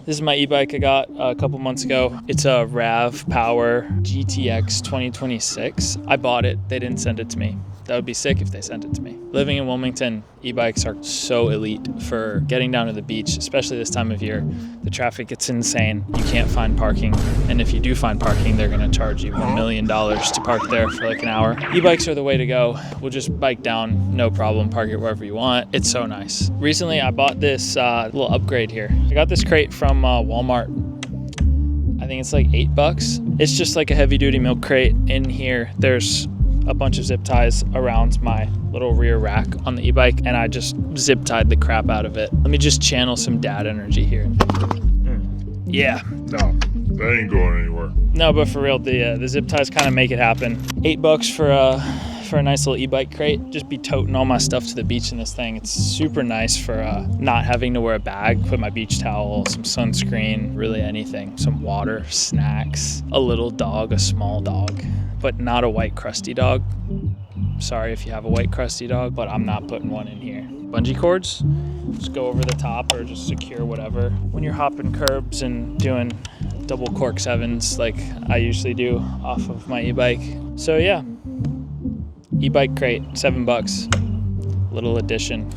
This is my e-bike I got a couple months ago. It's a Rav Power GTX 2026. I bought it. They didn't send it to me. That would be sick if they sent it to me. Living in Wilmington, e-bikes are so elite for getting down to the beach, especially this time of year. The traffic gets insane. You can't find parking. And if you do find parking, they're going to charge you $1 million to park there for like an hour. E-bikes are the way to go. We'll just bike down, no problem, park it wherever you want. It's so nice. Recently, I bought this little upgrade here. I got this crate from Walmart. I think it's like $8. It's just like a heavy duty milk crate. In here, there's a bunch of zip ties around my little rear rack on the e-bike, and I just zip tied the crap out of it. Let me just channel some dad energy here. Yeah. No, that ain't going anywhere. No, but for real, the zip ties kind of make it happen. $8 for a nice little e-bike crate. Just be toting all my stuff to the beach in this thing. It's super nice for not having to wear a bag. Put my beach towel, some sunscreen, really anything. Some water, snacks, a little dog, a small dog, but not a white crusty dog. Sorry if you have a white crusty dog, but I'm not putting one in here. Bungee cords, just go over the top or just secure whatever. When you're hopping curbs and doing double cork sevens like I usually do off of my e-bike. So yeah, e-bike crate, $7, little addition.